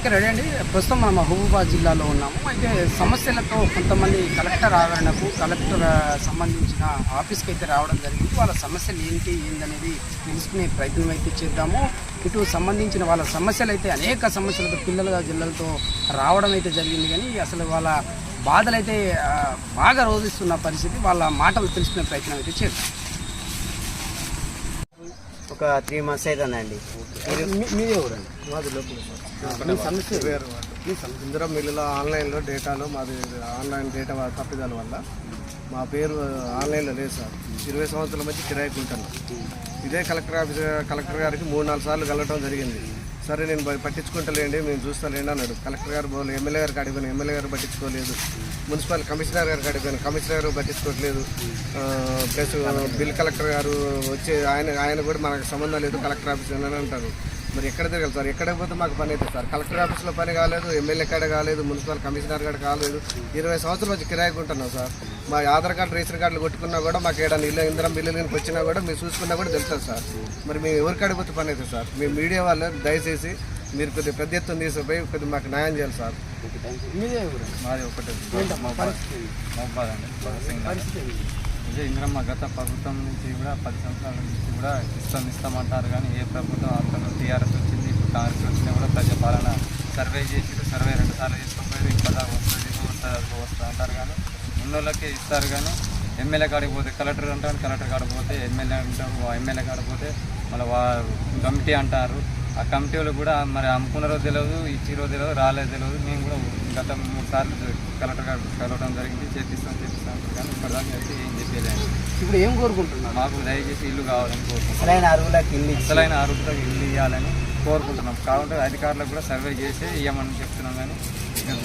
Okay ready అండి. ప్రస్తుతం మనం మహబూబాబాద్ జిల్లాలో ఉన్నాము. అయితే సమస్యలతో కొంతమంది కలెక్టర్ ఆవరణకు కలెక్టర్ సంబంధించిన ఆఫీస్కి అయితే రావడం జరిగింది. వాళ్ళ సమస్యలు ఏందనేది తెలుసుకునే ప్రయత్నం అయితే చేద్దాము. ఇటు సంబంధించిన వాళ్ళ సమస్యలు అయితే అనేక సమస్యలతో జిల్లాలతో రావడం అయితే జరిగింది. కానీ అసలు వాళ్ళ బాధలు అయితే బాగా రోధిస్తున్న పరిస్థితి. వాళ్ళ మాటలు తెలుసుకునే ప్రయత్నం అయితే చేద్దాం. ఒక 3 months అవుతుందండి. మీదే ఊరండి? మాది లోపల సార్. ఇందిరా మిల్లులో ఆన్లైన్లో డేటాలో మాది ఆన్లైన్ డేటా తప్పిదాల వల్ల మా పేరు ఆన్లైన్లో లేదు సార్. 20 సంవత్సరాల మధ్య కిరాయికి ఉంటున్నాం. ఇదే కలెక్టర్ గారికి 3-4 సార్లు కలవడం జరిగింది. సరే నేను పట్టించుకుంటలేండి, మేము చూస్తలేండి అన్నాడు. కలెక్టర్ గారు పోలే, ఎమ్మెల్యే గారికి అడిగాను, ఎమ్మెల్యే గారు పట్టించుకోలేదు. మున్సిపల్ కమిషనర్ గారికి అడిగాను, కమిషనర్ గారు పట్టించుకోవట్లేదు. ప్లస్ బిల్ కలెక్టర్ గారు వచ్చి ఆయన కూడా మనకు సంబంధం లేదు, కలెక్టర్ ఆఫీస్ అని అంటారు. మరి ఎక్కడ తిరగాలి సార్? ఎక్కడికి పోతే మాకు పని అవుతుంది సార్? కలెక్టర్ ఆఫీస్లో పని కాలేదు, ఎమ్మెల్యే కాడ కాలేదు, మున్సిపల్ కమిషనర్ కాడ కాలేదు. 20 సంవత్సరాలు వచ్చి కిరాయికి ఉంటున్నాం సార్. మా ఆధార్ కార్డు రేషన్ కార్డులు కొట్టుకున్నా కూడా మాకు ఏడాది ఇందిరం బిల్లుకి వచ్చినా కూడా మీరు చూసుకున్నా కూడా తెలుస్తుంది సార్. మరి మేము ఎవరికి అడిగిపోతే పని అవుతుంది సార్? మేము మీడియా వాళ్ళు దయచేసి మీరు కొద్దిగా పెద్ద ఎత్తున తీసుకుపోయి కొద్దిగా మాకు న్యాయం చేయాలి సార్. మాది ఒకటి ఇదే ఇందిరమ్మ గత ప్రభుత్వం నుంచి కూడా 10 సంవత్సరాల నుంచి కూడా ఇస్తామంటారు. కానీ ఏ ప్రభుత్వం అతను టీఆర్ఎస్ వచ్చింది, ఇప్పుడు కాంగ్రెస్ వచ్చినా కూడా ప్రజాపాలన సర్వే చేసి సర్వే 2 సార్లు చేసుకోపోయారు. ఇప్పుడు వస్తుంది అంటారు కానీ ఉన్నోళ్ళకే ఇస్తారు. కానీ ఎమ్మెల్యే కాడికి పోతే కలెక్టర్ అంటారు, కలెక్టర్ కాడికి పోతే ఎమ్మెల్యే అంటారు, ఎమ్మెల్యే కాడికి పోతే మళ్ళీ కమిటీ అంటారు. ఆ కమిటీలు కూడా మరి అమ్ముకున్నారో తెలియదు, ఇచ్చిరో తెలియదు, రాలేదు తెలియదు. మేము కూడా గత 3 సార్లు కలెక్టర్ గారు కలవడం జరిగింది. చేపిస్తాం కానీ ఇప్పటిదాకా అయితే ఏం చెప్పలేదు. ఇప్పుడు ఏం కోరుకుంటున్నాం? మాకు దయచేసి ఇల్లు కావాలని కోరుకుంటున్నాం. అసలైన అర్హులకు ఇల్లు ఇవ్వాలని కోరుకుంటున్నాం. కాబట్టి అధికారులకు కూడా సర్వే చేసి ఇవ్వమని చెప్తున్నాం. కానీ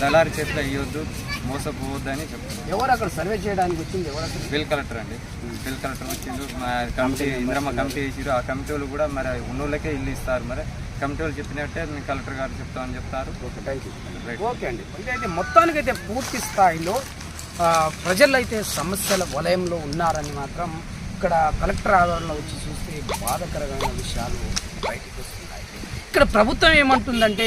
దళారి చేతిలో ఇవ్వద్దు, మోసపోవద్దు అని చెప్తున్నాం. ఎవరు అక్కడ సర్వే చేయడానికి వచ్చింది? ఎవరు? బిల్ కలెక్టర్ అండి. బిల్ కలెక్టర్ వచ్చిండు. మా కమిటీ ఇందిరమ్మ కమిటీ వేసిరు. ఆ కమిటీలు కూడా మరి ఉన్నోళ్ళకే ఇల్లు ఇస్తారు. మరి కమిటీలు చెప్పినట్టే మీ కలెక్టర్ గారు చెప్తామని చెప్తారు. Okay, thank you. ఓకే అండి. అయితే మొత్తానికైతే పూర్తి స్థాయిలో ప్రజలైతే సమస్యల వలయంలో ఉన్నారని మాత్రం ఇక్కడ కలెక్టర్ ఆవరణలో వచ్చి చూస్తే బాధాకరమైన విషయాలు బయటకు వస్తున్నాయి. ఇక్కడ ప్రభుత్వం ఏమంటుందంటే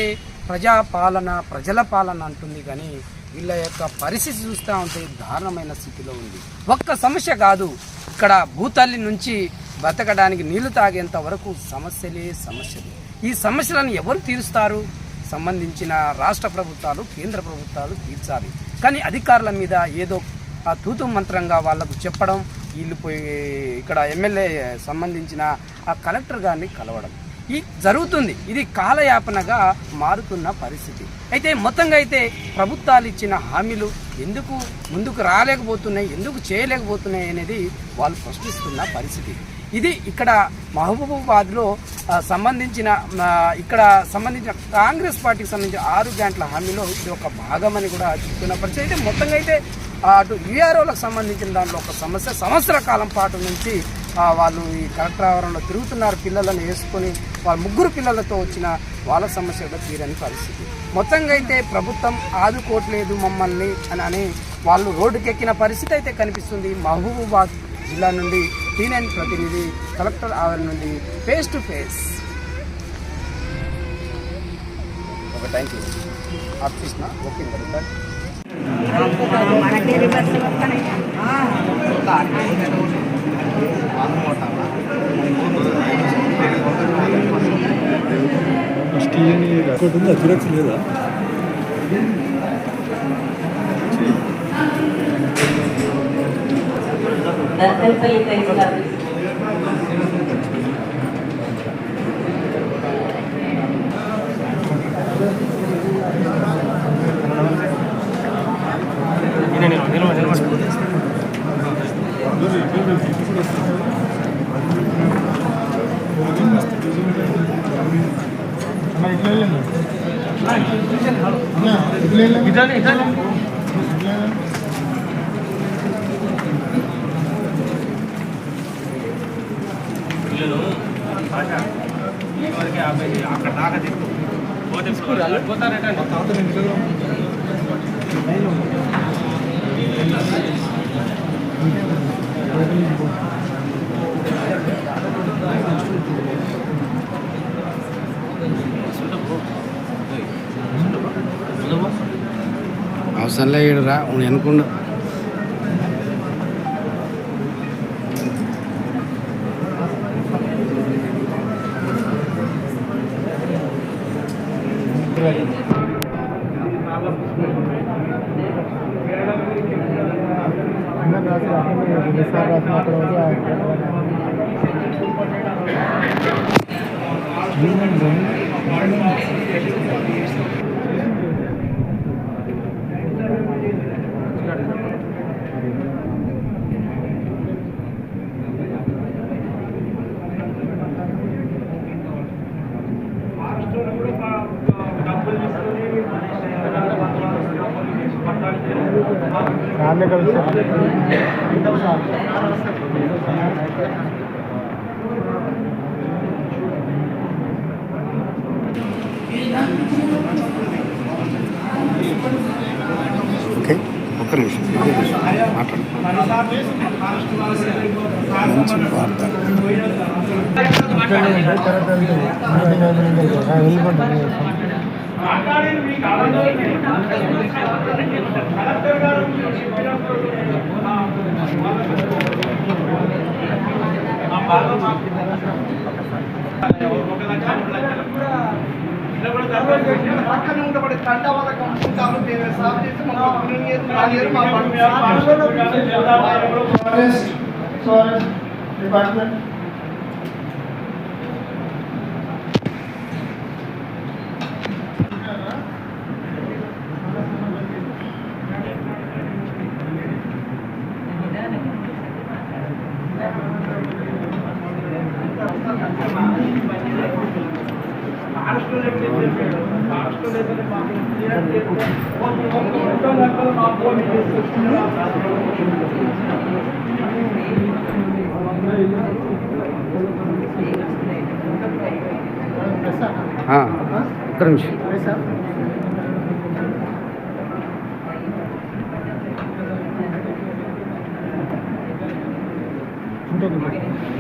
ప్రజాపాలన, ప్రజల పాలన అంటుంది. కానీ వీళ్ళ యొక్క పరిస్థితి చూస్తూ ఉంటే దారుణమైన స్థితిలో ఉంది. ఒక్క సమస్య కాదు, ఇక్కడ భూతల్లి నుంచి బతకడానికి నీళ్లు తాగేంత వరకు సమస్యలే సమస్యలు. ఈ సమస్యలను ఎవరు తీరుస్తారు? సంబంధించిన రాష్ట్ర ప్రభుత్వాలు, కేంద్ర ప్రభుత్వాలు తీర్చాలి. కానీ అధికారుల మీద ఏదో తూతు మంత్రంగా వాళ్లకు చెప్పడం, వీళ్ళు పోయి ఇక్కడ ఎమ్మెల్యే సంబంధించిన ఆ కలెక్టర్ గారిని కలవడం ఈ జరుగుతుంది. ఇది కాలయాపనగా మారుతున్న పరిస్థితి. అయితే మొత్తంగా అయితే ప్రభుత్వాలు ఇచ్చిన హామీలు ఎందుకు ముందుకు రాలేకపోతున్నాయి, ఎందుకు చేయలేకపోతున్నాయి అనేది వాళ్ళు ప్రశ్నిస్తున్న పరిస్థితి. ఇది ఇక్కడ మహబూబాబాద్లో సంబంధించిన కాంగ్రెస్ పార్టీకి సంబంధించిన 6 గంటల హామీలో ఇది ఒక భాగమని కూడా చెప్తున్న పరిస్థితి. అయితే మొత్తంగా అయితే అటు యూఆర్ఓలకు సంబంధించిన దాంట్లో ఒక సంవత్సర కాలం పాటు నుంచి వాళ్ళు ఈ కలెక్టర్ ఆవరణలో తిరుగుతున్నారు. పిల్లలను వేసుకొని వాళ్ళ 3 పిల్లలతో వచ్చిన వాళ్ళ సమస్యలు తీరని పరిస్థితి. మొత్తంగా అయితే ప్రభుత్వం ఆదుకోవట్లేదు మమ్మల్ని అని వాళ్ళు రోడ్డుకెక్కిన పరిస్థితి అయితే కనిపిస్తుంది. మహబూబాబాద్ జిల్లా నుండి టీఎన్ ప్రతినిధి కలెక్టర్ ఆవరణ నుండి ఫేస్ టు ఫేస్. ఒక థ్యాంక్ యూ. ఆఫీస్నా ఓకే కలెక్టర్ లేదా? దంతల్పల్లి తహసీల్ ఆఫీస్ అక్కడ దాకా పోతారట. సన్లైట్ రా అనుకుండా ఓకే ఒక్క నిమిషం మాట్లాడు మంచి వార్త డిపార్ట్మెంట్ ఒక్క నిమిషం ఉంటుంది